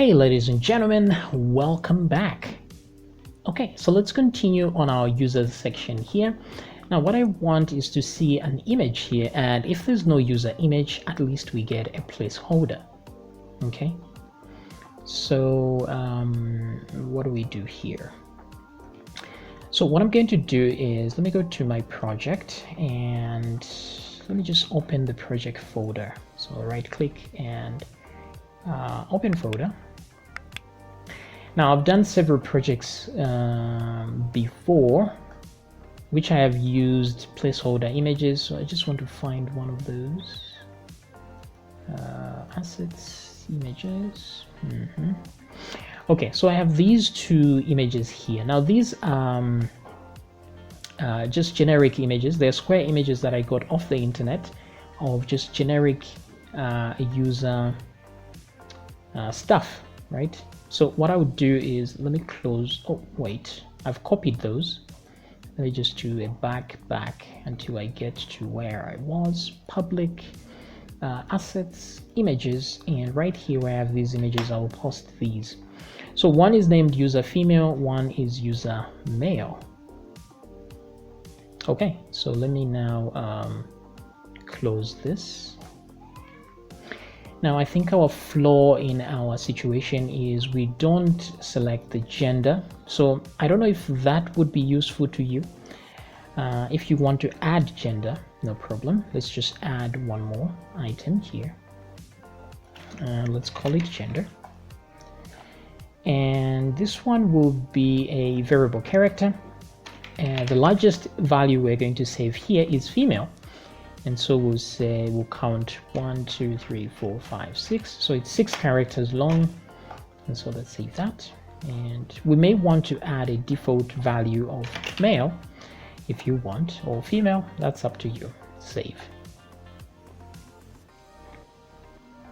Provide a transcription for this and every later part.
Hey ladies and gentlemen, welcome back. Okay, so let's continue on our users section here. Now what I want is to see an image here, and if there's no user image, at least we get a placeholder. Okay, so what do we do here? So what I'm going to do is, let me go to my project and let me just open the project folder. So right click and open folder. Now I've done several projects before which I have used placeholder images, so I just want to find one of those. Assets, images. Okay, so I have these two images here. Now these just generic images. They're square images that I got off the internet of just generic user stuff, right? So what I would do is, let me close, oh wait, I've copied those. Let me just do a back until I get to where I was, public, assets, images, and right here where I have these images, I will post these. So one is named user female, one is user male. Okay, so let me now close this. Now I think our flaw in our situation is we don't select the gender. So I don't know if that would be useful to you. If you want to add gender, no problem. Let's just add one more item here. Let's call it gender. And this one will be a variable character. The largest value we're going to save here is female. And so we'll say, we'll count 1, 2, 3, 4, 5, 6. So it's 6 characters long. And so let's save that. And we may want to add a default value of male if you want, or female. That's up to you. Save.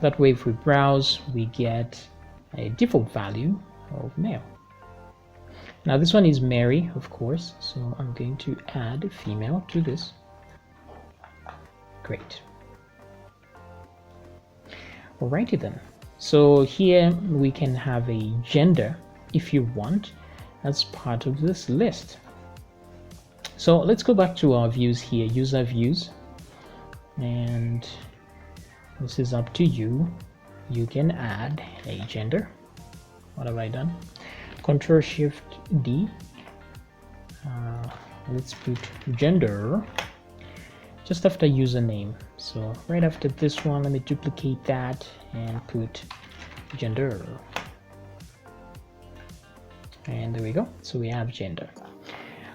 That way, if we browse, we get a default value of male. Now this one is Mary, of course. So I'm going to add female to this. Great. Alrighty then. So here we can have a gender if you want as part of this list. So let's go back to our views here, user views, and this is up to you. You can add a gender. What have I done? Control Shift D. Let's put gender just after username. So right after this one, let me duplicate that and put gender. And there we go. So we have gender.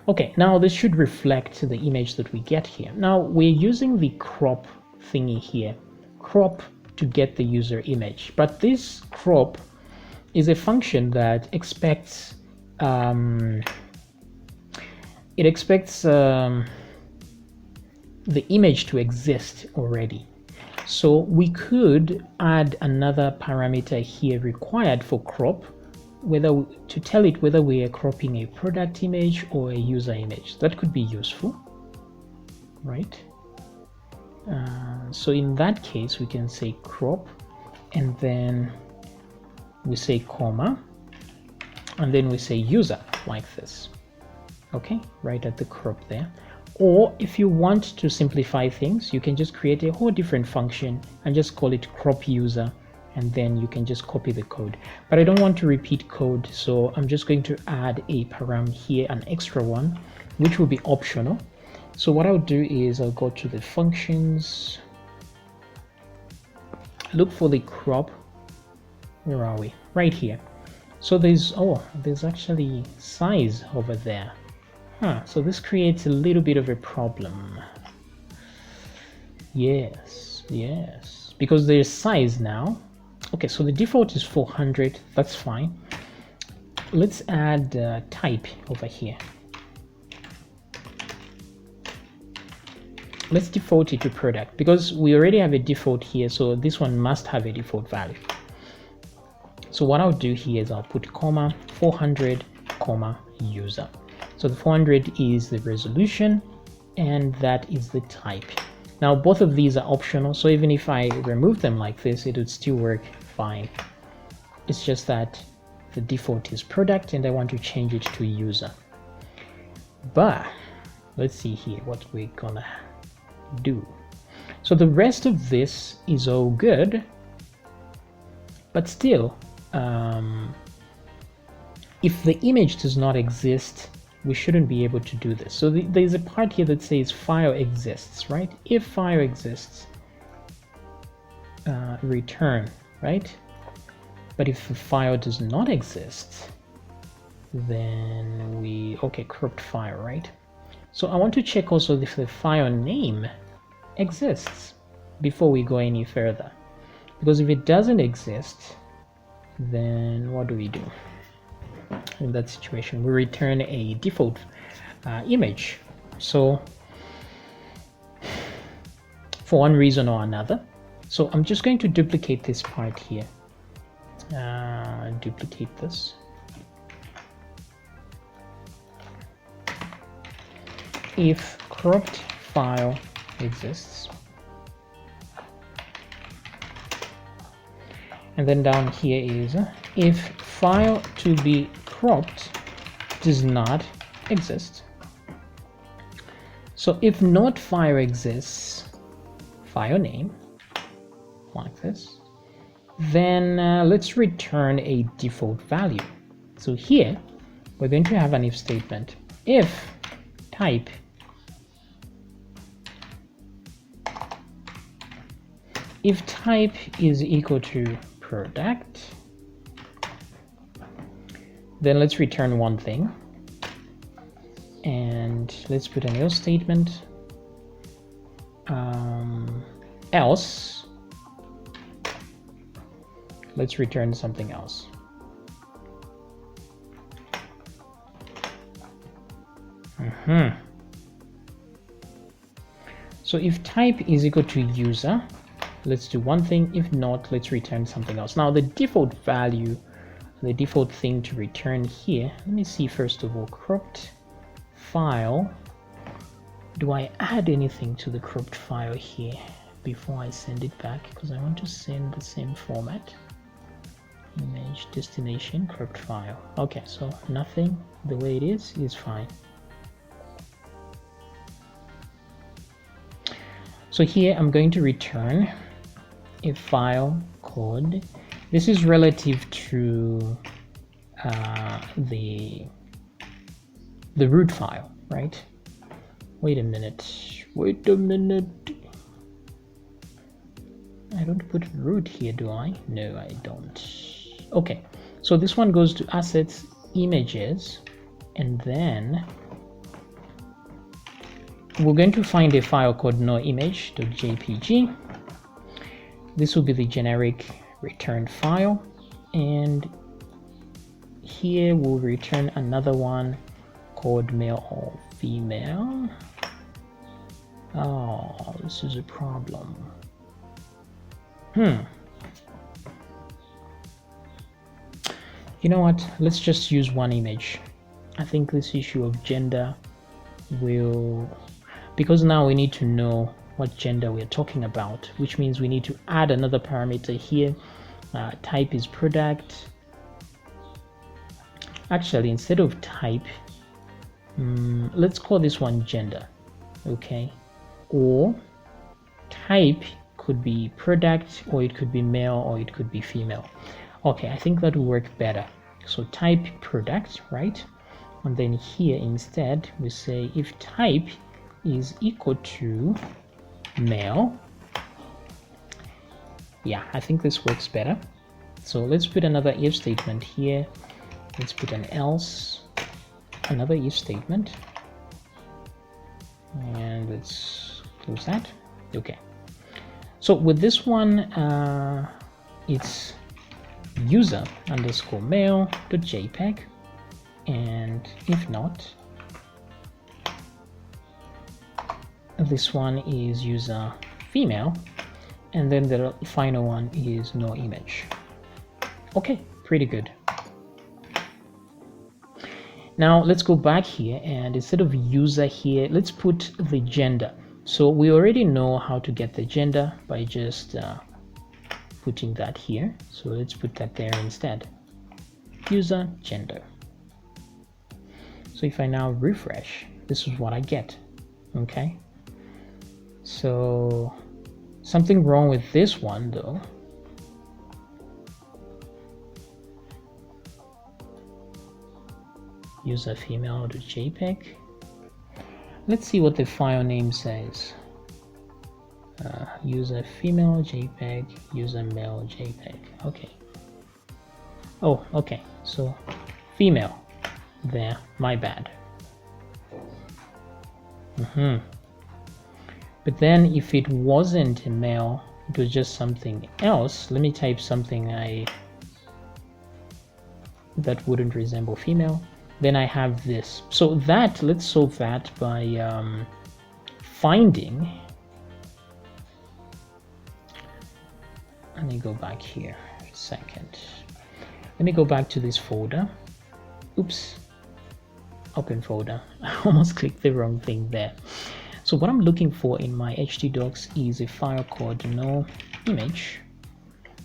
Okay, now this should reflect the image that we get here. Now we're using the crop thingy here, crop to get the user image. But this crop is a function that expects the image to exist already. So we could add another parameter here required for crop, whether to tell it whether we are cropping a product image or a user image. That could be useful, right? So in that case, we can say crop, and then we say comma, and then we say user, like this. Okay, right at the crop there. Or if you want to simplify things, you can just create a whole different function and just call it crop user, and then you can just copy the code. But I don't want to repeat code, so I'm just going to add a param here, an extra one, which will be optional. So what I'll do is I'll go to the functions, look for the crop. Where are we? Right here. So there's actually size over there. So this creates a little bit of a problem. Yes, because there's size now. Okay, so the default is 400. That's fine. Let's add type over here. Let's default it to product because we already have a default here. So this one must have a default value. So what I'll do here is I'll put comma 400 comma user. So the 400 is the resolution and that is the type. Now both of these are optional, so even if I remove them like this, it would still work fine. It's just that the default is product and I want to change it to user. But let's see here what we're gonna do. So the rest of this is all good, but still, if the image does not exist, we shouldn't be able to do this. So there's a part here that says file exists, right? If file exists, return, right? But if the file does not exist, then cropped file, right? So I want to check also if the file name exists before we go any further, because if it doesn't exist, then what do we do? In that situation, we return a default image. So for one reason or another, so I'm just going to duplicate this part here. Duplicate this. If cropped file exists, and then down here is if file to be cropped does not exist. So if not file exists, file name like this, then let's return a default value. So here we're going to have an if statement. If type is equal to product, then let's return one thing, and let's put an else statement. Else, let's return something else. So if type is equal to user, let's do one thing. If not, let's return something else. Now the default value, the default thing to return here, let me see first of all, cropped file. Do I add anything to the cropped file here before I send it back? Because I want to send the same format. Image, destination, cropped file. Okay, so nothing, the way it is fine. So here I'm going to return a file code. This is relative to the root file, right? Wait a minute. I don't put root here, do I? No, I don't. Okay, so this one goes to assets, images, and then we're going to find a file called noimage.jpg. This will be the generic return file, and here we'll return another one called male or female. Oh, this is a problem. You know what? Let's just use one image. I think this issue of gender will, because now we need to know what gender we're talking about, which means we need to add another parameter here. Type is product. Actually, instead of type, let's call this one gender, okay? Or type could be product, or it could be male, or it could be female. Okay, I think that will work better. So type product, right? And then here instead we say if type is equal to male. Yeah, I think this works better. So let's put another if statement here. Let's put an else, another if statement, and let's close that. Okay, so with this one it's user underscore mail.jpg, and if not, this one is user female, and then the final one is no image. Okay, pretty good. Now let's go back here, and instead of user here, let's put the gender. So we already know how to get the gender by just putting that here, so let's put that there instead. User gender. So if I now refresh, this is what I get. Okay, so something wrong with this one though. User female.jpg. Let's see what the file name says. User female JPEG, user male JPEG. Okay. Oh, okay. So female there. My bad. But then if it wasn't a male, it was just something else. Let me type something that wouldn't resemble female. Then I have this. So that, let's solve that by finding. Let me go back here a second. Let me go back to this folder. Oops. Open folder. I almost clicked the wrong thing there. So what I'm looking for in my htdocs is a file called no image,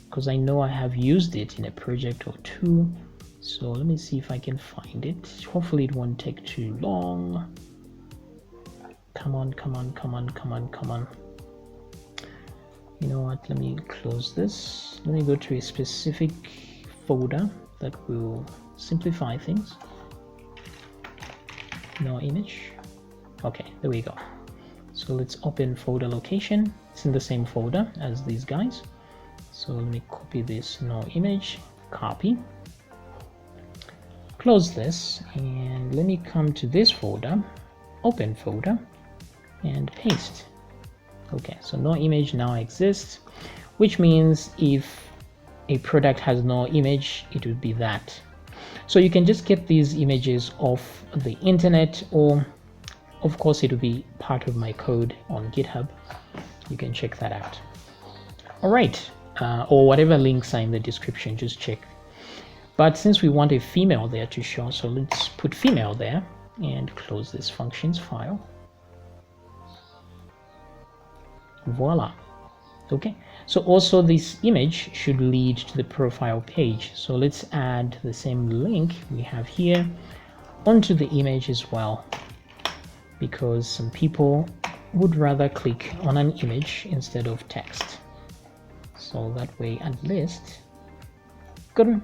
because I know I have used it in a project or two. So let me see if I can find it. Hopefully it won't take too long. Come on, come on, come on, come on, come on. You know what, let me close this. Let me go to a specific folder that will simplify things. No image. Okay, there we go. So let's open folder location. It's in the same folder as these guys. So let me copy this no image, copy. Close this, and let me come to this folder, open folder, and paste. Okay, so no image now exists, which means if a product has no image, it would be that. So you can just get these images off the internet, or of course it will be part of my code on GitHub. You can check that out. All right, or whatever links are in the description, just check. But since we want a female there to show, so let's put female there and close this functions file. Voila. Okay, so also this image should lead to the profile page. So let's add the same link we have here onto the image as well, because some people would rather click on an image instead of text. So that way at least, good.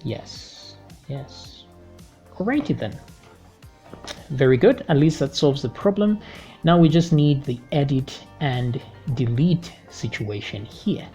Yes, yes. Alrighty then. Very good. At least that solves the problem. Now we just need the edit and delete situation here.